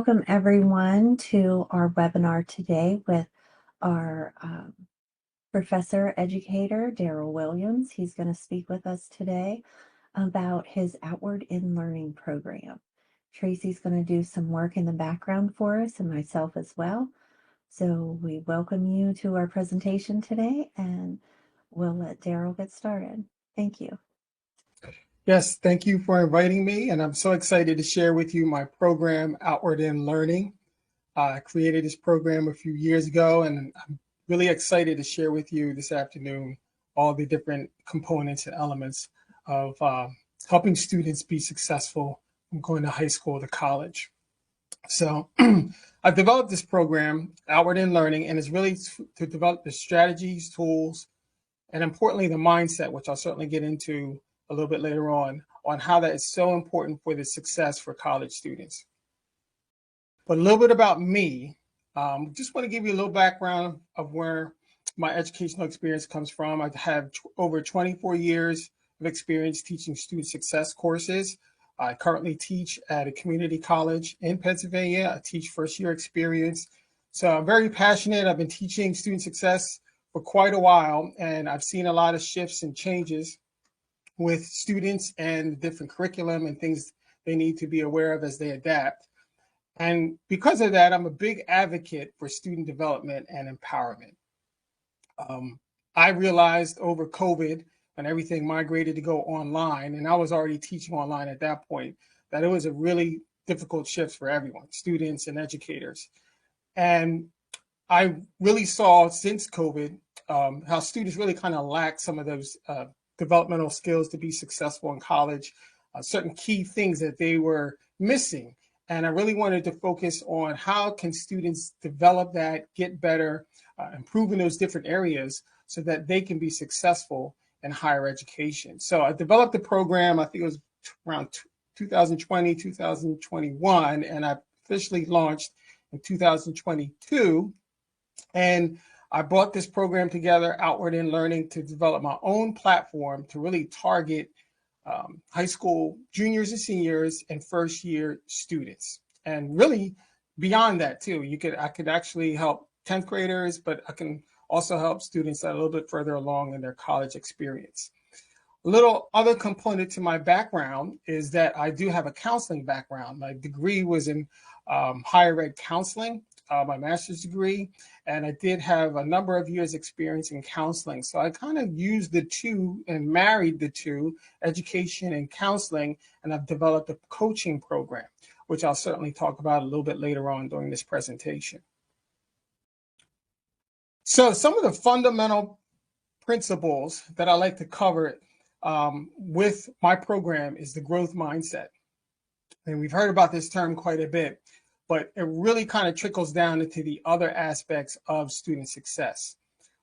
Welcome everyone to our webinar today with our professor educator, Darryl Williams. He's going to speak with us today about his Outward in Learning program. Tracy's going to do some work in the background for us and myself as well. So we welcome you to our presentation today, and we'll let Darryl get started. Thank you. Yes, thank you for inviting me, and I'm so excited to share with you my program, Outward in Learning. I created this program a few years ago, and I'm really excited to share with you this afternoon all the different components and elements of helping students be successful from going to high school to college. So I've developed this program, Outward in Learning, and it's really to develop the strategies, tools, and importantly, the mindset, which I'll certainly get into a little bit later on how that is so important for the success for college students. But a little bit about me, just want to give you a little background of where my educational experience comes from. I have over 24 years of experience teaching student success courses. I currently teach at a community college in Pennsylvania. I teach first year experience. So I'm very passionate. I've been teaching student success for quite a while, and I've seen a lot of shifts and changes with students and different curriculum and things they need to be aware of as they adapt. And because of that, I'm a big advocate for student development and empowerment. I realized over COVID, when everything migrated to go online, and I was already teaching online at that point, that it was a really difficult shift for everyone, students and educators. And I really saw since COVID how students really kind of lack some of those developmental skills to be successful in college, certain key things that they were missing. And I really wanted to focus on how can students develop that, get better, improve in those different areas so that they can be successful in higher education. So I developed the program, I think it was around 2020, 2021, and I officially launched in 2022. And I brought this program together, Outward in Learning, to develop my own platform to really target high school juniors and seniors and first year students. And really beyond that too, I could actually help 10th graders, but I can also help students that are a little bit further along in their college experience. A little other component to my background is that I do have a counseling background. My degree was in higher ed counseling, my master's degree, and I did have a number of years experience in counseling. So I kind of used the two and married the two, education and counseling, and I've developed a coaching program, which I'll certainly talk about a little bit later on during this presentation. So some of the fundamental principles that I like to cover with my program is the growth mindset. And we've heard about this term quite a bit, but it really kind of trickles down into the other aspects of student success.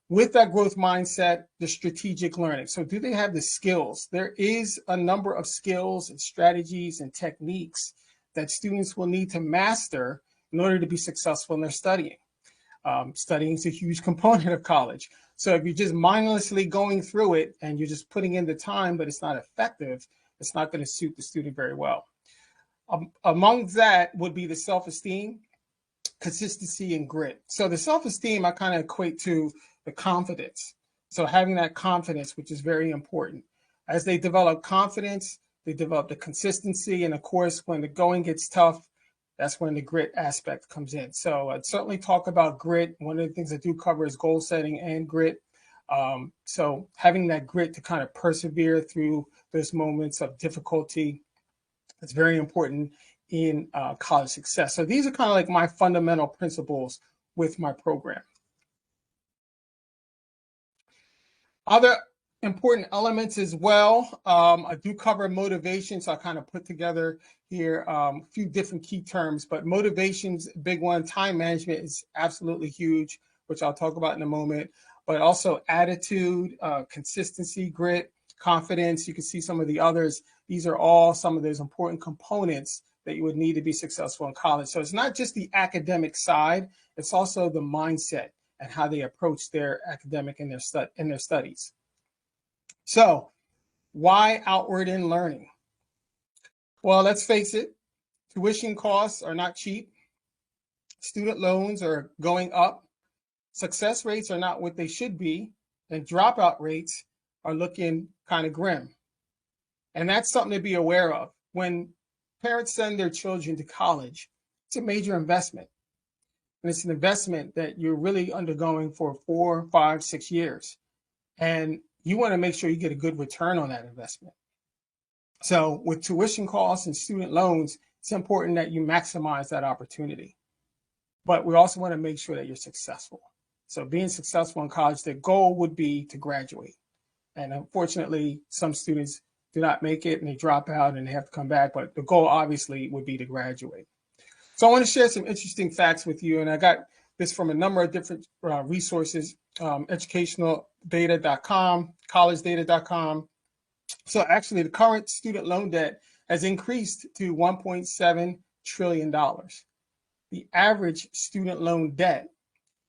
With that growth mindset, the strategic learning. So do they have the skills? There is a number of skills and strategies and techniques that students will need to master in order to be successful in their studying. Studying is a huge component of college. So if you're just mindlessly going through it and you're just putting in the time, but it's not effective, it's not going to suit the student very well. Among that would be the self-esteem, consistency, and grit. So the self-esteem I kind of equate to the confidence. So having that confidence, which is very important. As they develop confidence, they develop the consistency. And of course, when the going gets tough, that's when the grit aspect comes in. So I'd certainly talk about grit. One of the things I do cover is goal setting and grit. So having that grit to kind of persevere through those moments of difficulty, it's very important in college success. So these are kind of like my fundamental principles with my program. Other important elements as well. I do cover motivation, so I kind of put together here a few different key terms, but motivation's a big one. Time management is absolutely huge, which I'll talk about in a moment, but also attitude, consistency, grit, confidence. You can see some of the others. These are all some of those important components that you would need to be successful in college. So it's not just the academic side, it's also the mindset and how they approach their academic and their studies. So why outward in learning? Well, let's face it, tuition costs are not cheap. Student loans are going up. Success rates are not what they should be, and dropout rates are looking kind of grim. And that's something to be aware of. When parents send their children to college, it's a major investment. And it's an investment that you're really undergoing for 4, 5, 6 years. And you want to make sure you get a good return on that investment. So with tuition costs and student loans, it's important that you maximize that opportunity. But we also want to make sure that you're successful. So being successful in college, the goal would be to graduate. And unfortunately, some students do not make it and they drop out and they have to come back. But the goal obviously would be to graduate. So I want to share some interesting facts with you. And I got this from a number of different resources, educationaldata.com, collegedata.com. So actually, the current student loan debt has increased to $1.7 trillion. The average student loan debt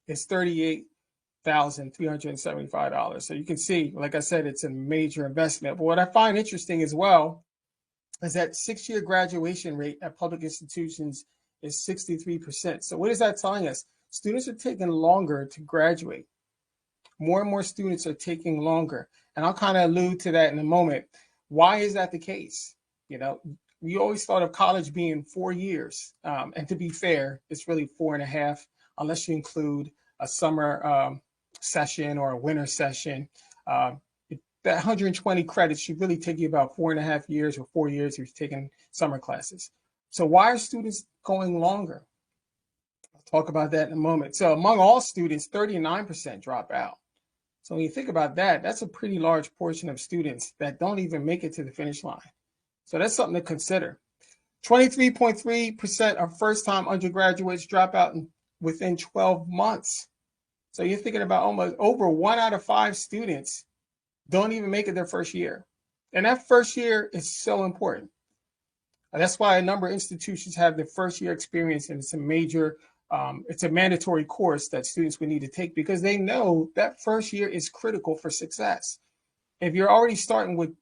is $38,375. So you can see, like I said, it's a major investment. But what I find interesting as well is that 6-year graduation rate at public institutions is 63%. So what is that telling us? Students are taking longer to graduate. More and more students are taking longer. And I'll kind of allude to that in a moment. Why is that the case? You know, we always thought of college being 4 years. And to be fair, it's really 4.5, unless you include a summer session or a winter session. That 120 credits should really take you about 4.5 years or 4 years if you're taking summer classes. So why are students going longer? I'll talk about that in a moment. So among all students, 39% drop out. So when you think about that, that's a pretty large portion of students that don't even make it to the finish line. So that's something to consider. 23.3% of first-time undergraduates drop out within 12 months. So you're thinking about almost over 1 out of 5 students don't even make it their first year. And that first year is so important. That's why a number of institutions have the first year experience, and it's a mandatory course that students would need to take because they know that first year is critical for success. If you're already starting with,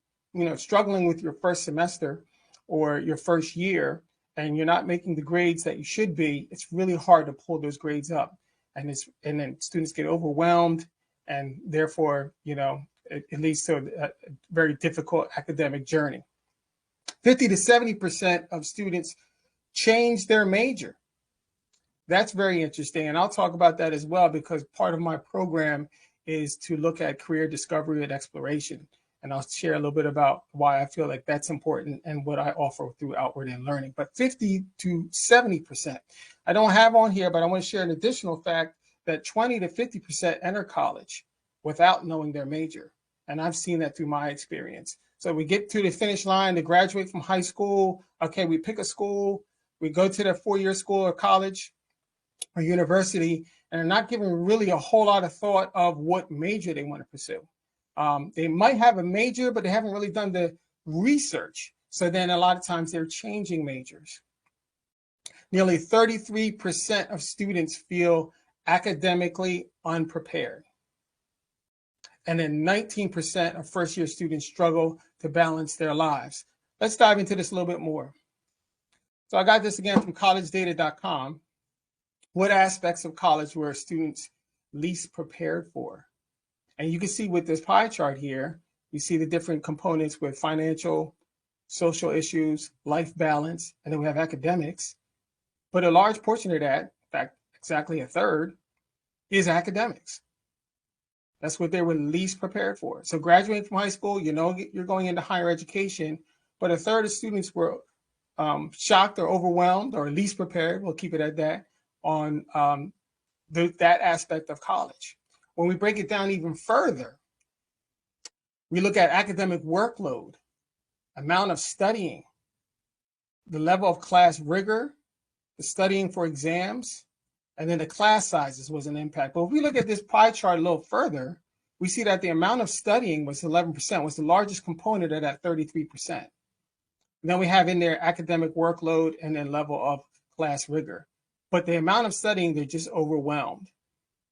struggling with your first semester or your first year, and you're not making the grades that you should be, it's really hard to pull those grades up. And then students get overwhelmed, and therefore, it leads to a very difficult academic journey. 50 to 70% of students change their major. That's very interesting. And I'll talk about that as well, because part of my program is to look at career discovery and exploration. And I'll share a little bit about why I feel like that's important and what I offer through Outward in Learning. But 50 to 70%. I don't have on here, but I want to share an additional fact that 20 to 50% enter college without knowing their major. And I've seen that through my experience. So we get to the finish line to graduate from high school. Okay, we pick a school. We go to the 4-year school or college or university, and are not giving really a whole lot of thought of what major they want to pursue. They might have a major, but they haven't really done the research. So then a lot of times they're changing majors. Nearly 33% of students feel academically unprepared. And then 19% of first-year students struggle to balance their lives. Let's dive into this a little bit more. So I got this again from collegedata.com. What aspects of college were students least prepared for? And you can see with this pie chart here, you see the different components with financial, social issues, life balance, and then we have academics. But a large portion of that, in fact, exactly a third, is academics. That's what they were least prepared for. So graduating from high school, you're going into higher education, but a third of students were shocked or overwhelmed or least prepared, we'll keep it at that, on that aspect of college. When we break it down even further, we look at academic workload, amount of studying, the level of class rigor, the studying for exams, and then the class sizes was an impact. But if we look at this pie chart a little further, we see that the amount of studying was 11%, was the largest component of that 33%. And then we have in there academic workload and then level of class rigor. But the amount of studying, they're just overwhelmed.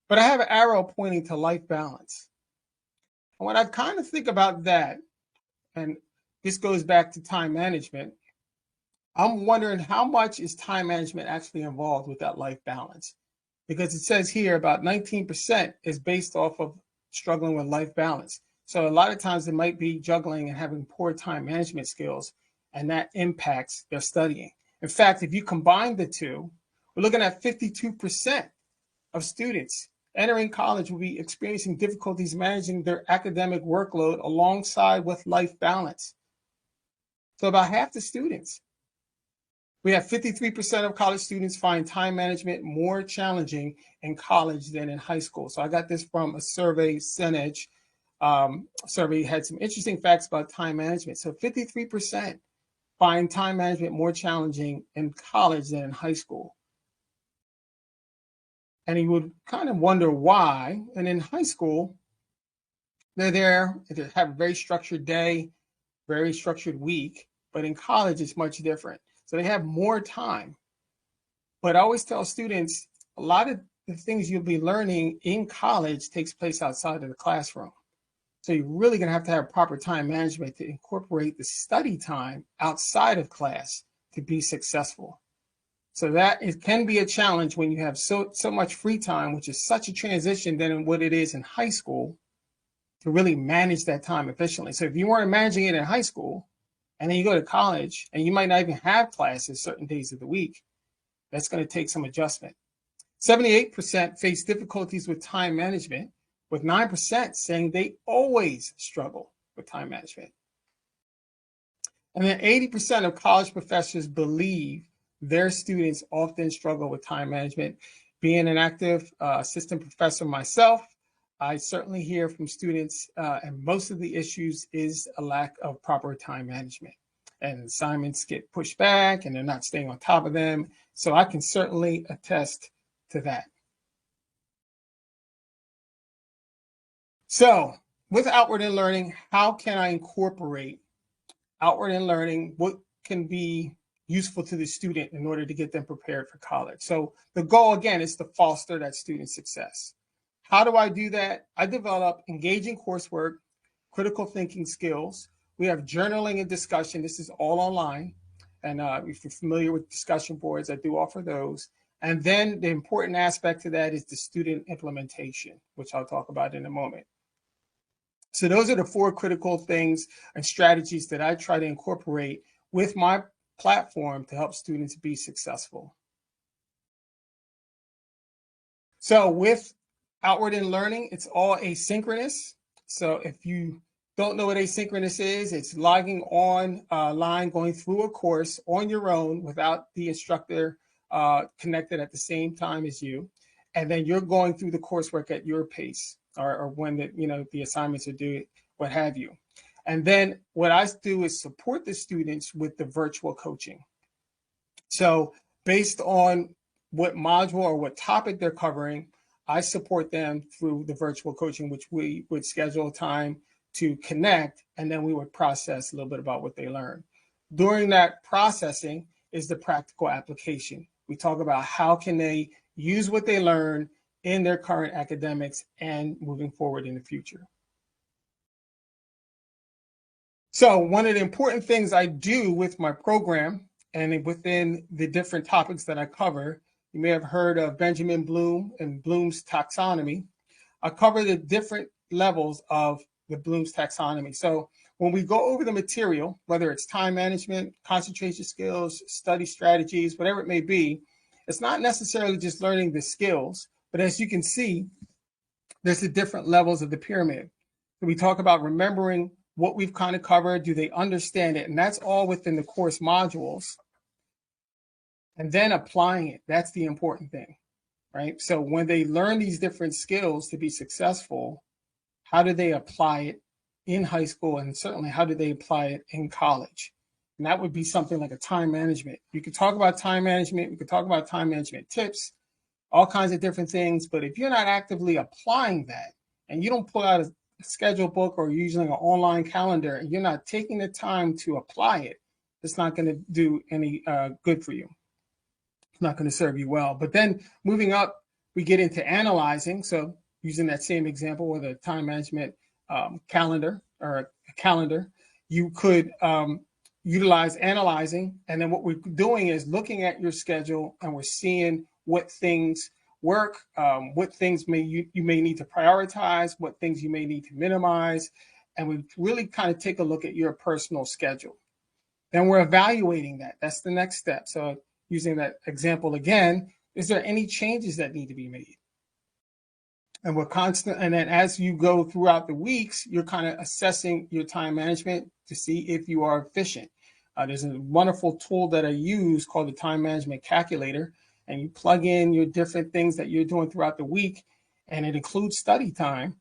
But I have an arrow pointing to life balance. And when I kind of think about that, and this goes back to time management, I'm wondering how much is time management actually involved with that life balance? Because it says here about 19% is based off of struggling with life balance. So a lot of times it might be juggling and having poor time management skills, and that impacts their studying. In fact, if you combine the two, we're looking at 52% of students entering college will be experiencing difficulties managing their academic workload alongside with life balance. So about half the students. We have 53% of college students find time management more challenging in college than in high school. So I got this from a survey, Senage survey, had some interesting facts about time management. So 53% find time management more challenging in college than in high school. And you would kind of wonder why. And in high school, they're there, they have a very structured day, very structured week. But in college, it's much different. So they have more time. But I always tell students, a lot of the things you'll be learning in college takes place outside of the classroom. So you're really going to have proper time management to incorporate the study time outside of class to be successful. So that it can be a challenge when you have so much free time, which is such a transition than what it is in high school, to really manage that time efficiently. So if you weren't managing it in high school, and then you go to college, and you might not even have classes certain days of the week, that's going to take some adjustment. 78% face difficulties with time management, with 9% saying they always struggle with time management. And then 80% of college professors believe their students often struggle with time management. Being an active assistant professor myself, I certainly hear from students, and most of the issues is a lack of proper time management. And assignments get pushed back and they're not staying on top of them. So I can certainly attest to that. So with outward in learning, how can I incorporate outward in learning? What can be useful to the student in order to get them prepared for college? So the goal, again, is to foster that student success. How do I do that? I develop engaging coursework, critical thinking skills. We have journaling and discussion. This is all online. And if you're familiar with discussion boards, I do offer those. And then the important aspect to that is the student implementation, which I'll talk about in a moment. So those are the 4 critical things and strategies that I try to incorporate with my platform to help students be successful. So with outward in learning, it's all asynchronous. So if you don't know what asynchronous is, it's logging on line, going through a course on your own without the instructor connected at the same time as you. And then you're going through the coursework at your pace, or when the assignments are due, what have you. And then what I do is support the students with the virtual coaching. So based on what module or what topic they're covering, I support them through the virtual coaching, which we would schedule time to connect, and then we would process a little bit about what they learned. During that processing is the practical application. We talk about how can they use what they learn in their current academics and moving forward in the future. So one of the important things I do with my program and within the different topics that I cover, you may have heard of Benjamin Bloom and Bloom's taxonomy. I cover the different levels of the Bloom's taxonomy. So when we go over the material, whether it's time management, concentration skills, study strategies, whatever it may be, it's not necessarily just learning the skills, but as you can see, there's the different levels of the pyramid. So we talk about remembering what we've kind of covered. Do they understand it? And that's all within the course modules. And then applying it. That's the important thing, right? So when they learn these different skills to be successful, how do they apply it in high school? And certainly, how do they apply it in college? And that would be something like a time management. You could talk about time management. We could talk about time management tips, all kinds of different things. But if you're not actively applying that, and you don't pull out a schedule book or using an online calendar, and you're not taking the time to apply it, it's not going to do any good for you. It's not going to serve you well. But then moving up, we get into analyzing. So using that same example with a time management calendar or a calendar, you could utilize analyzing. And then what we're doing is looking at your schedule, and we're seeing what things work, what things you may need to prioritize, what things you may need to minimize. And we really kind of take a look at your personal schedule. Then we're evaluating that. That's the next step. So using that example again, is there any changes that need to be made? And we're constant. And then as you go throughout the weeks, you're kind of assessing your time management to see if you are efficient. There's a wonderful tool that I use called the time management calculator, and you plug in your different things that you're doing throughout the week, and it includes study time,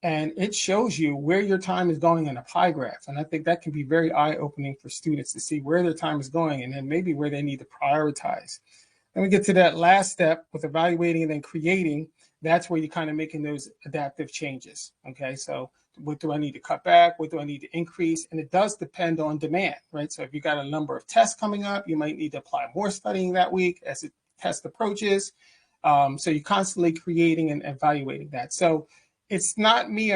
and it shows you where your time is going in a pie graph. And I think that can be very eye-opening for students to see where their time is going, and then maybe where they need to prioritize. Then we get to that last step with evaluating and then creating. That's where you're kind of making those adaptive changes. Okay, so what do I need to cut back? What do I need to increase? And it does depend on demand, right? So if you got a number of tests coming up, you might need to apply more studying that week as the test approaches. So you're constantly creating and evaluating that. So it's not me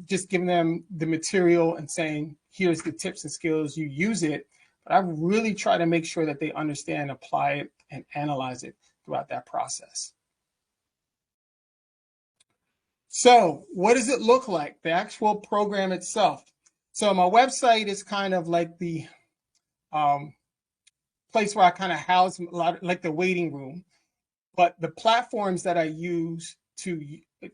just giving them the material and saying, here's the tips and skills, you use it. But I really try to make sure that they understand, apply it, and analyze it throughout that process. So what does it look like, the actual program itself? So my website is kind of like the place where I kind of house a lot, like the waiting room. But the platforms that I use to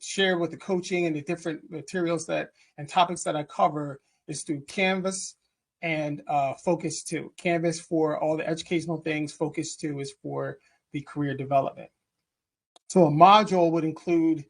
share with the coaching and the different materials and topics that I cover is through Canvas and Focus 2. Canvas for all the educational things, Focus 2 is for the career development. So a module would include,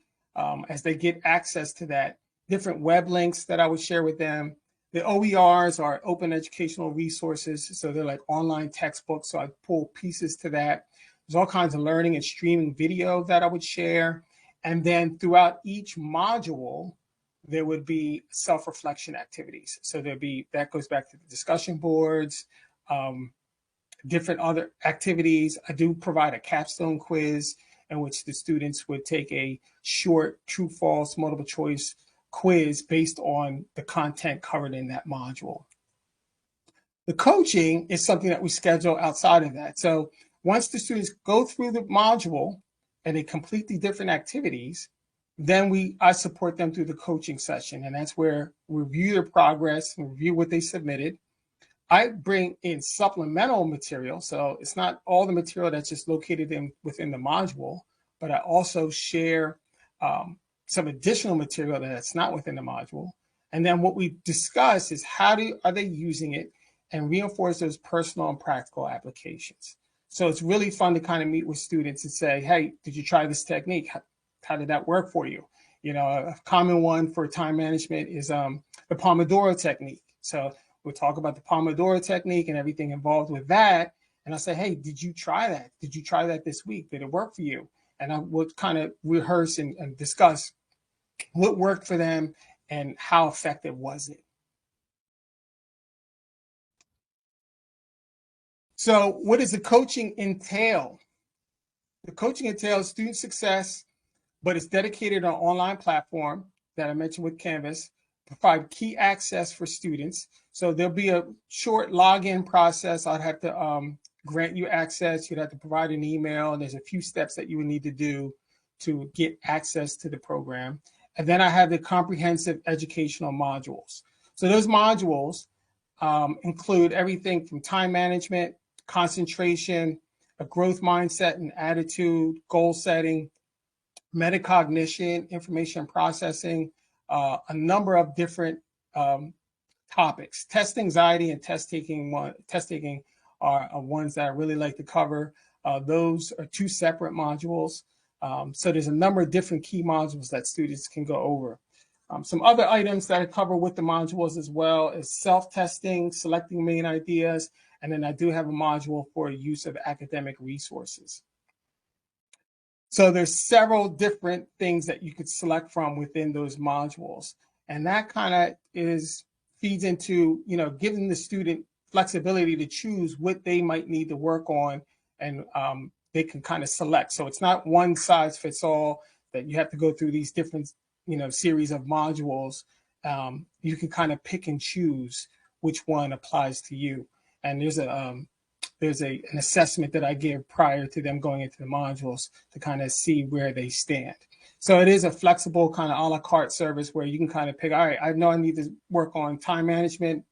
as they get access to that, different web links that I would share with them. The OERs are open educational resources, so they're like online textbooks, so I pull pieces to that. There's all kinds of learning and streaming video that I would share. And then throughout each module, there would be self-reflection activities. So that goes back to the discussion boards, different other activities. I do provide a capstone quiz in which the students would take a short true false multiple choice quiz based on the content covered in that module. The coaching is something that we schedule outside of that. So once the students go through the module and they complete the different activities, then I support them through the coaching session. And that's where we review their progress and review what they submitted. I bring in supplemental material. So it's not all the material that's just located within the module, but I also share some additional material that's not within the module. And then what we discuss is are they using it, and reinforce those personal and practical applications. So it's really fun to kind of meet with students and say, hey, did you try this technique? How did that work for you? You know, a common one for time management is the Pomodoro technique. So we'll talk about the Pomodoro technique and everything involved with that. And I'll say, hey, did you try that? Did you try that this week? Did it work for you? And I would kind of rehearse and discuss what worked for them and how effective was it. So what does the coaching entail? The coaching entails student success, but it's dedicated on an online platform that I mentioned with Canvas, provide key access for students. So there'll be a short login process. I'd have to grant you access. You'd have to provide an email, and there's a few steps that you would need to do to get access to the program. And then I have the comprehensive educational modules. So those modules include everything from time management, concentration, a growth mindset and attitude, goal setting, metacognition, information processing, a number of different topics. Test anxiety and test taking are ones that I really like to cover. Those are two separate modules. So there's a number of different key modules that students can go over. Some other items that I cover with the modules as well is self-testing, selecting main ideas, and then I do have a module for use of academic resources. So there's several different things that you could select from within those modules. And that kind of feeds into, giving the student flexibility to choose what they might need to work on, and they can kind of select. So it's not one size fits all that you have to go through these different, series of modules. You can kind of pick and choose which one applies to you. And there's an assessment that I give prior to them going into the modules to kind of see where they stand. So it is a flexible kind of a la carte service where you can kind of pick, all right, I know I need to work on time management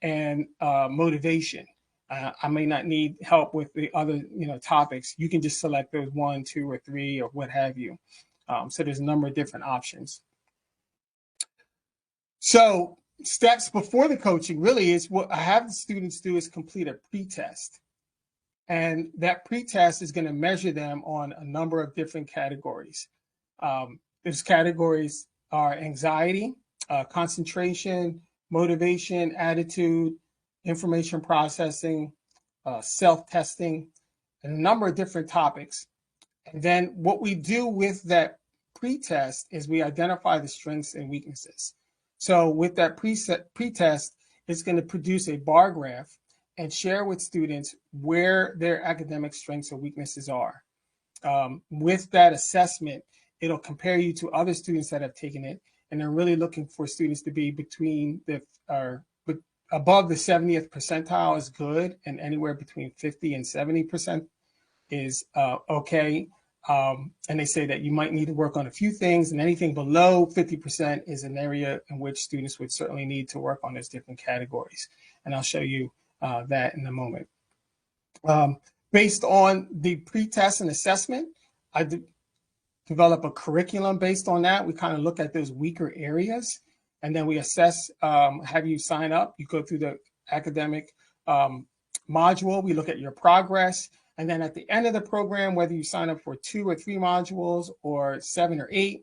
and motivation. I may not need help with the other, topics. You can just select those 1, 2, or 3, or what have you. So there's a number of different options. So steps before the coaching really is what I have the students do is complete a pretest. And that pretest is going to measure them on a number of different categories. Those categories are anxiety, concentration, motivation, attitude, information processing, self-testing, and a number of different topics. And then what we do with that pretest is we identify the strengths and weaknesses. So with that pretest, it's going to produce a bar graph and share with students where their academic strengths or weaknesses are. With that assessment, it'll compare you to other students that have taken it, and they're really looking for students to be above the 70th percentile is good, and anywhere between 50 and 70% is okay. And they say that you might need to work on a few things, and anything below 50% is an area in which students would certainly need to work on those different categories. And I'll show you that in a moment. Based on the pretest and assessment, I develop a curriculum based on that. We kind of look at those weaker areas, and then we assess, have you sign up. You go through the academic module. We look at your progress. And then at the end of the program, whether you sign up for 2 or 3 modules or 7 or 8,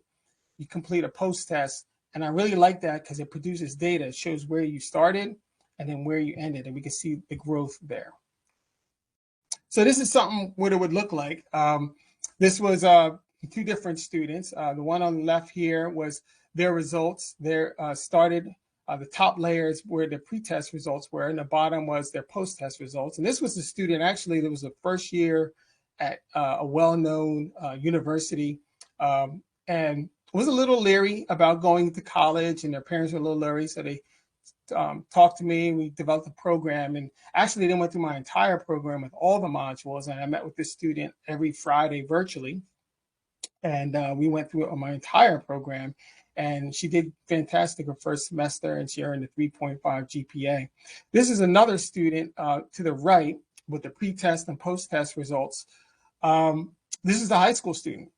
you complete a post-test. And I really like that because it produces data. It shows where you started and then where you ended, and we can see the growth there. So this is something what it would look like. This was 2 different students. The one on the left here was their results. Their started the top layers where the pretest results were, and the bottom was their post-test results. And this was a student, actually, that was the first year at a well-known university, and was a little leery about going to college, and their parents were a little leery, so they talked to me. We developed a program, and actually they went through my entire program with all the modules, and I met with this student every Friday virtually, and we went through my entire program. And she did fantastic her first semester, and she earned a 3.5 GPA. This is another student to the right with the pre-test and post-test results. This is a high school student,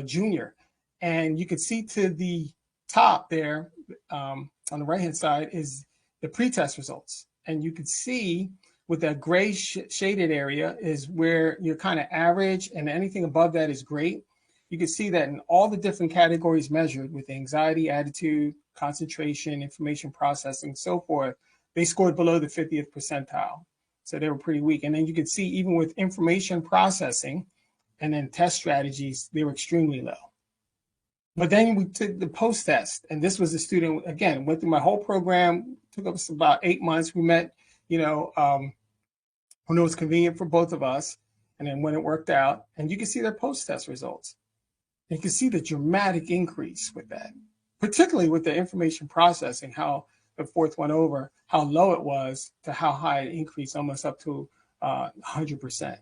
junior. And you can see to the top there on the right-hand side is the pre-test results. And you can see with that gray shaded area is where you're kind of average, and anything above that is great. You can see that in all the different categories measured with anxiety, attitude, concentration, information processing, so forth, they scored below the 50th percentile. So they were pretty weak. And then you can see even with information processing and then test strategies, they were extremely low. But then we took the post-test, and this was a student, again, went through my whole program, took us about 8 months. We met, when it was convenient for both of us, and then when it worked out, and you can see their post-test results. You can see the dramatic increase with that, particularly with the information processing, how the fourth one over, how low it was to how high it increased, almost up to 100%.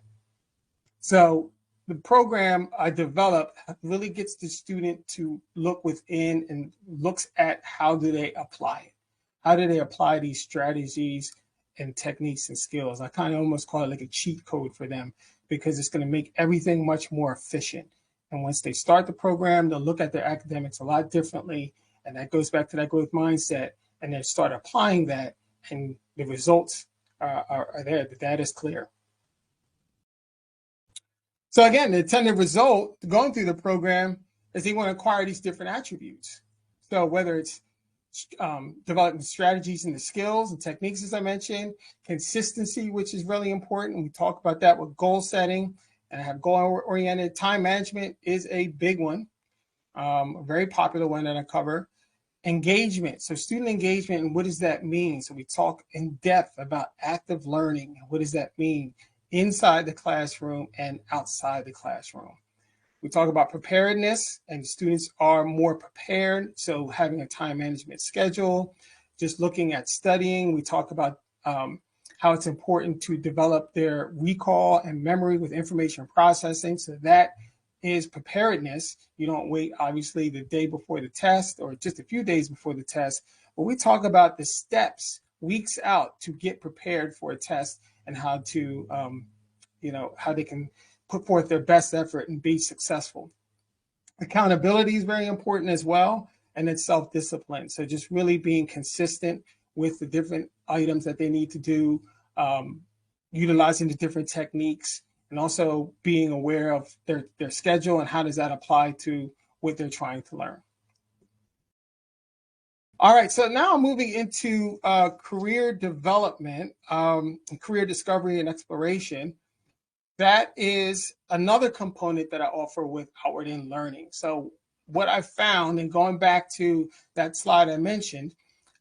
So the program I developed really gets the student to look within and looks at how do they apply it. How do they apply these strategies and techniques and skills? I kind of almost call it like a cheat code for them, because it's going to make everything much more efficient. And once they start the program, they'll look at their academics a lot differently. And that goes back to that growth mindset. And then start applying that, and the results are there. The data is clear. So again, the intended result going through the program is they want to acquire these different attributes. So whether it's developing strategies and the skills and techniques, as I mentioned, consistency, which is really important. We talk about that with goal setting, and I have goal-oriented. Time management is a big one, a very popular one that I cover. Engagement, so student engagement, and what does that mean? So we talk in depth about active learning. What does that mean inside the classroom and outside the classroom? We talk about preparedness, and students are more prepared. So having a time management schedule, just looking at studying. We talk about how it's important to develop their recall and memory with information processing. So that is preparedness. You don't wait, obviously, the day before the test or just a few days before the test. But we talk about the steps weeks out to get prepared for a test and how to, how they can put forth their best effort and be successful. Accountability is very important as well, and it's self-discipline. So just really being consistent with the different items that they need to do, utilizing the different techniques, and also being aware of their schedule and how does that apply to what they're trying to learn. All right, so now I'm moving into career development, career discovery and exploration. That is another component that I offer with Outward In Learning. So what I found, and going back to that slide I mentioned,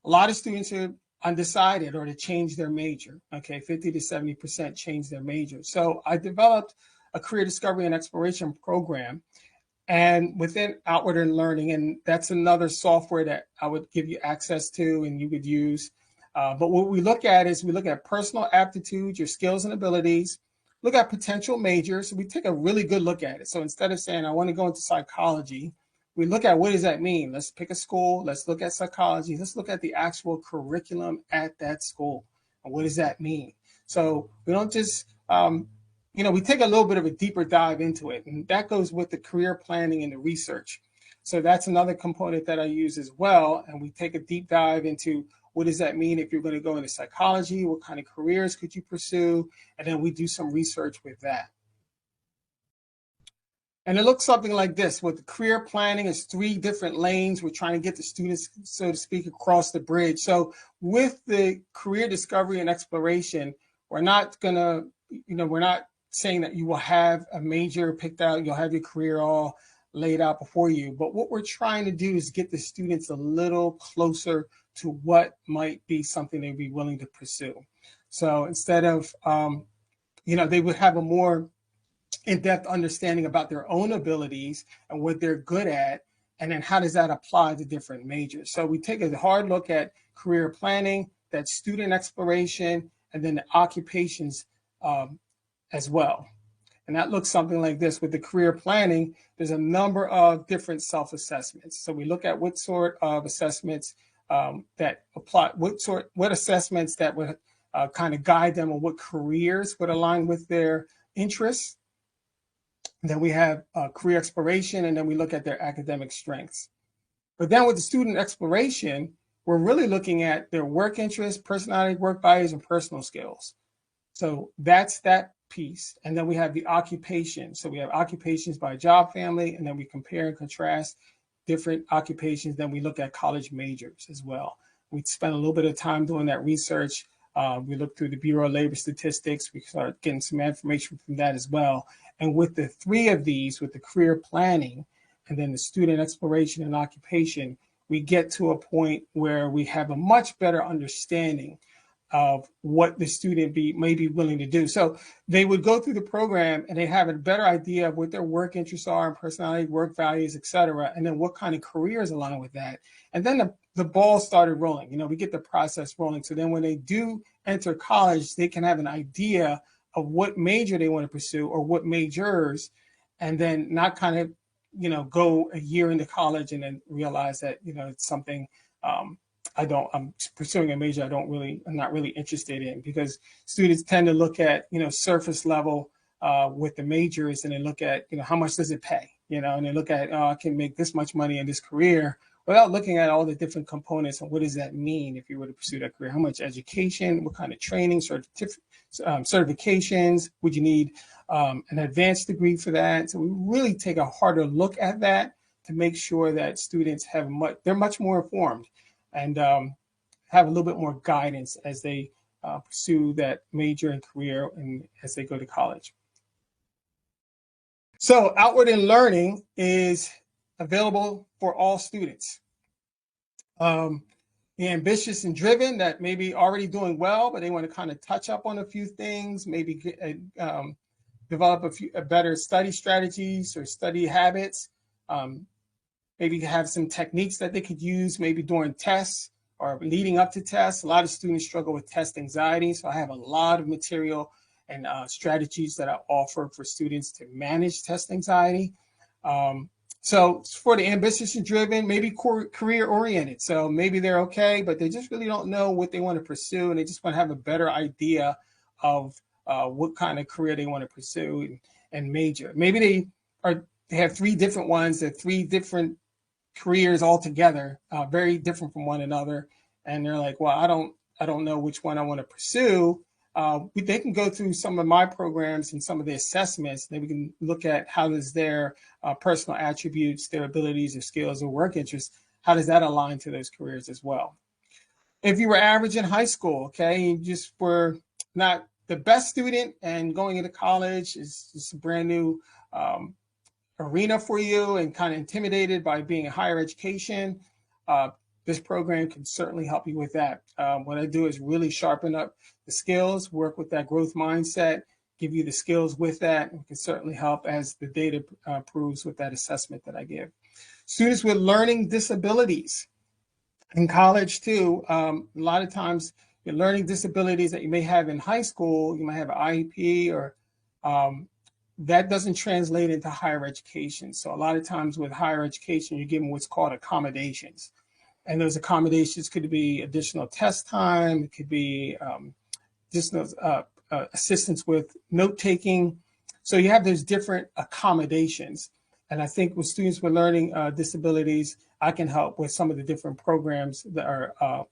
a lot of students are undecided or to change their major. Okay, 50 to 70% change their major. So I developed a career discovery and exploration program, and within Outward In Learning, and that's another software that I would give you access to and you could use. But what we look at is we look at personal aptitudes, your skills and abilities, look at potential majors. We take a really good look at it. So instead of saying, I want to go into psychology, we look at what does that mean? Let's pick a school. Let's look at psychology. Let's look at the actual curriculum at that school. And what does that mean? So we don't just, we take a little bit of a deeper dive into it. And that goes with the career planning and the research. So that's another component that I use as well. And we take a deep dive into what does that mean if you're going to go into psychology? What kind of careers could you pursue? And then we do some research with that. And it looks something like this. With the career planning, it's 3 different lanes. We're trying to get the students, so to speak, across the bridge. So with the career discovery and exploration, we're not going to, we're not saying that you will have a major picked out, you'll have your career all laid out before you. But what we're trying to do is get the students a little closer to what might be something they'd be willing to pursue. So instead of, they would have a more in-depth understanding about their own abilities and what they're good at, and then how does that apply to different majors. So we take a hard look at career planning, that student exploration, and then the occupations as well. And that looks something like this. With the career planning, there's a number of different self-assessments. So we look at what sort of assessments that apply, what assessments that would kind of guide them on what careers would align with their interests. And then we have career exploration, and then we look at their academic strengths. But then with the student exploration, we're really looking at their work interests, personality, work values, and personal skills. So that's that piece. And then we have the occupation. So we have occupations by job family, and then we compare and contrast different occupations. Then we look at college majors as well. We spent a little bit of time doing that research. We looked through the Bureau of Labor Statistics. We started getting some information from that as well. And with the 3 of these, with the career planning and then the student exploration and occupation, we get to a point where we have a much better understanding of what the student may be willing to do. So they would go through the program and they have a better idea of what their work interests are and personality, work values, et cetera, and then what kind of careers align with that. And then the ball started rolling. We get the process rolling. So then when they do enter college, they can have an idea of what major they want to pursue or what majors, and then not kind of, go a year into college and then realize that, it's something I'm pursuing a major I'm not really interested in, because students tend to look at, surface level with the majors, and they look at, how much does it pay, and they look at, I can make this much money in this career, without looking at all the different components and what does that mean if you were to pursue that career, how much education, what kind of training, certifications, would you need an advanced degree for that? So we really take a harder look at that to make sure that students they're much more informed and have a little bit more guidance as they pursue that major and career and as they go to college. So Outward In Learning is available for all students. The ambitious and driven that maybe already doing well, but they want to kind of touch up on a few things, maybe develop a better study strategies or study habits, maybe have some techniques that they could use maybe during tests or leading up to tests. A lot of students struggle with test anxiety. So I have a lot of material and strategies that I offer for students to manage test anxiety. So for the ambitious and driven, maybe career oriented. So maybe they're okay, but they just really don't know what they want to pursue, and they just want to have a better idea of what kind of career they want to pursue and major. Maybe they have three different ones, they're three different careers altogether, very different from one another, and they're like, well, I don't know which one I want to pursue. They can go through some of my programs and some of the assessments. Then we can look at how does their personal attributes, their abilities, their skills, or work interests, how does that align to those careers as well? If you were average in high school, okay, you just were not the best student, and going into college is a brand new arena for you, and kind of intimidated by being in higher education, this program can certainly help you with that. What I do is really sharpen up the skills, work with that growth mindset, give you the skills with that, and can certainly help, as the data proves, with that assessment that I give. Students with learning disabilities in college too, a lot of times your learning disabilities that you may have in high school, you might have an IEP, or that doesn't translate into higher education. So a lot of times with higher education, you're given what's called accommodations. And those accommodations could be additional test time, it could be additional assistance with note taking. So you have those different accommodations. And I think with students with learning disabilities, I can help with some of the different programs that are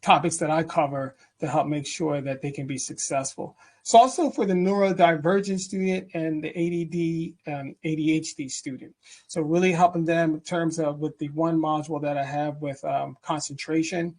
topics that I cover to help make sure that they can be successful. So also for the neurodivergent student and the ADD and ADHD student. So really helping them in terms of with the one module that I have with concentration,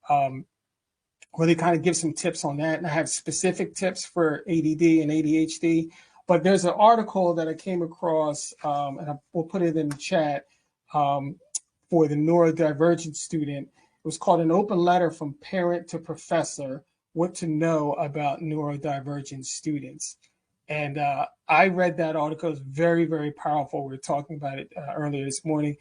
really kind of give some tips on that. And I have specific tips for ADD and ADHD. But there's an article that I came across, and we'll put it in the chat, for the neurodivergent student. It was called An Open Letter from Parent to Professor, What to Know About Neurodivergent Students. And I read that article. It's very, very powerful. We were talking about it earlier this morning.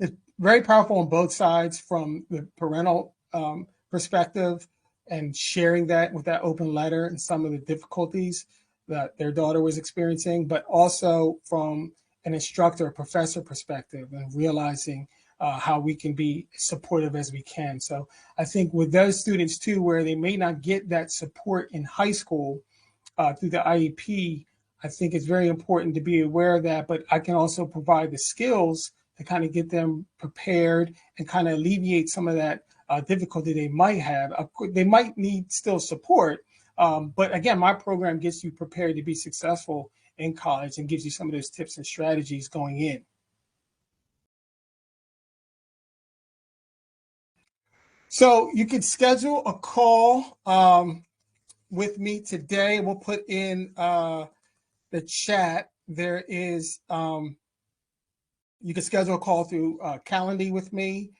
It's very powerful on both sides, from the parental perspective and sharing that with that open letter and some of the difficulties that their daughter was experiencing, but also from an instructor, professor perspective, and realizing how we can be supportive as we can. So I think with those students too, where they may not get that support in high school through the IEP, I think it's very important to be aware of that, but I can also provide the skills to kind of get them prepared and kind of alleviate some of that difficulty they might have. They might need still support, but again, my program gets you prepared to be successful in college and gives you some of those tips and strategies going in. So you can schedule a call with me today. We'll put in the chat. There is, you can schedule a call through Calendly with me.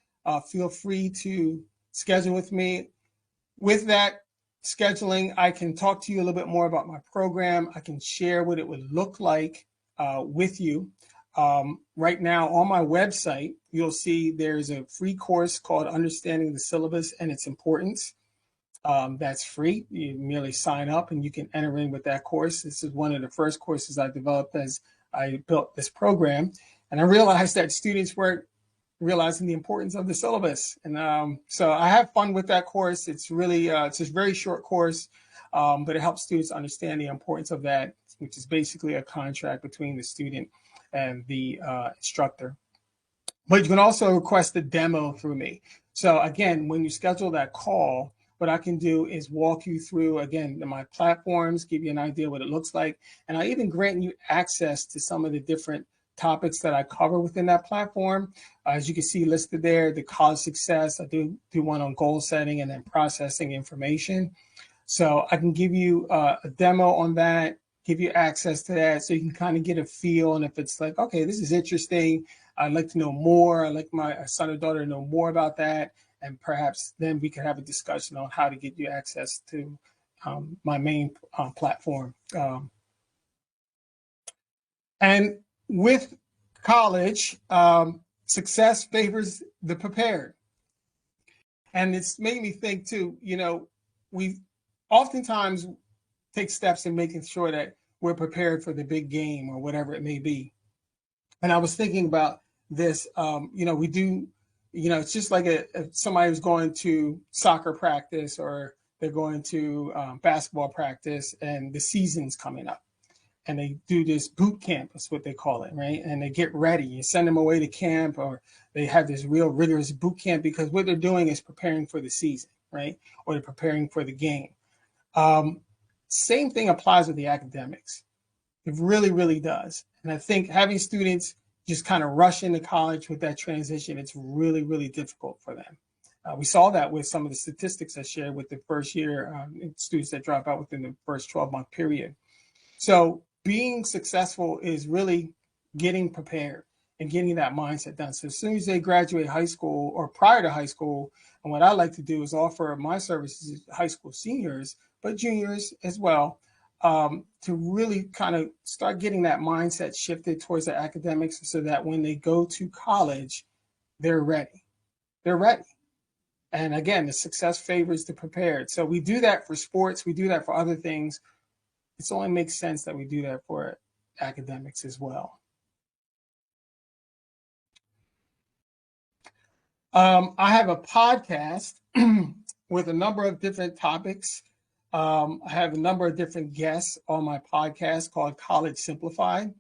Feel free to schedule with me. With that scheduling, I can talk to you a little bit more about my program. I can share what it would look like with you. Right now on my website, you'll see there's a free course called Understanding the Syllabus and Its Importance. That's free. You merely sign up and you can enter in with that course. This is one of the first courses I developed as I built this program. And I realized that students weren't realizing the importance of the syllabus. And so I have fun with that course. It's really, it's a very short course, but it helps students understand the importance of that, which is basically a contract between the student and the instructor. But you can also request a demo through me. So again, when you schedule that call, what I can do is walk you through, again, my platforms, give you an idea what it looks like. And I even grant you access to some of the different topics that I cover within that platform. As you can see listed there, the college success, I do one on goal setting and then processing information. So I can give you a demo on that, give you access to that so you can kind of get a feel. And if it's like, okay, this is interesting, I'd like to know more, I'd like my son or daughter to know more about that, and perhaps then we can have a discussion on how to get you access to my main platform. And with college, success favors the prepared. And it's made me think too, we oftentimes take steps in making sure that we're prepared for the big game or whatever it may be. And I was thinking about this, we do, it's just like if somebody who's going to soccer practice or they're going to basketball practice and the season's coming up. And they do this boot camp, is what they call it, right? And they get ready. You send them away to camp, or they have this real rigorous boot camp because what they're doing is preparing for the season, right? Or they're preparing for the game. Same thing applies with the academics. It really, really does. And I think having students just kind of rush into college with that transition, it's really, really difficult for them. We saw that with some of the statistics I shared with the first year students that drop out within the first 12-month period. So being successful is really getting prepared and getting that mindset done. So as soon as they graduate high school or prior to high school, and what I like to do is offer my services to high school seniors, but juniors as well, to really kind of start getting that mindset shifted towards the academics so that when they go to college, they're ready. They're ready. And again, the success favors the prepared. So we do that for sports. We do that for other things. It only makes sense that we do that for academics as well. I have a podcast with a number of different topics. I have a number of different guests on my podcast called College Simplified.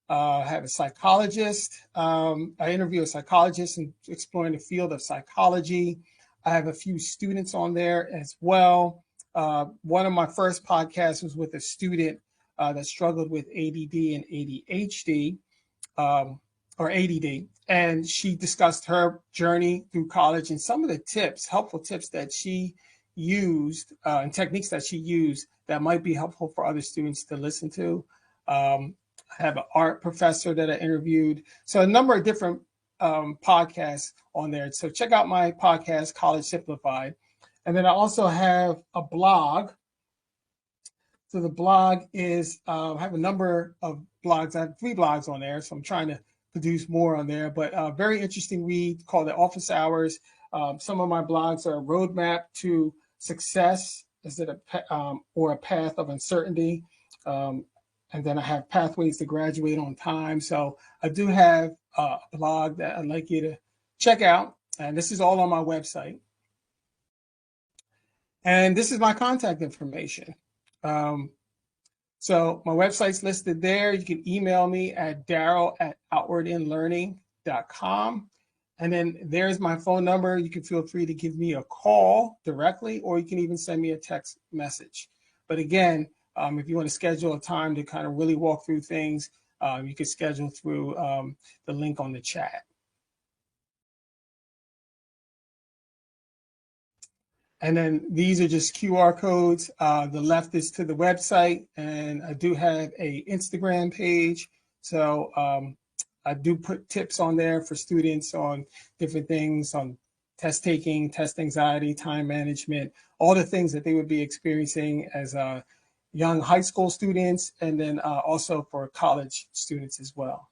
I have a psychologist. I interview a psychologist and exploring the field of psychology. I have a few students on there as well. One of my first podcasts was with a student that struggled with ADD and ADHD, or ADD. And she discussed her journey through college and some of the tips, helpful tips that she used and techniques that she used that might be helpful for other students to listen to. I have an art professor that I interviewed. So a number of different podcasts on there. So check out my podcast, College Simplified. And then I also have a blog. So the blog is, I have a number of blogs. I have 3 blogs on there. So I'm trying to produce more on there, but a very interesting read called The Office Hours. Some of my blogs are a roadmap to success. Is it or a path of uncertainty? And then I have pathways to graduate on time. So I do have a blog that I'd like you to check out. And this is all on my website. And this is my contact information. So my website's listed there. You can email me at darryl@outwardinlearning.com. And then there's my phone number. You can feel free to give me a call directly, or you can even send me a text message. But again, if you want to schedule a time to kind of really walk through things, you can schedule through the link on the chat. And then these are just QR codes. The left is to the website, and I do have a Instagram page. So I do put tips on there for students on different things on test taking, test anxiety, time management, all the things that they would be experiencing as young high school students, and then also for college students as well.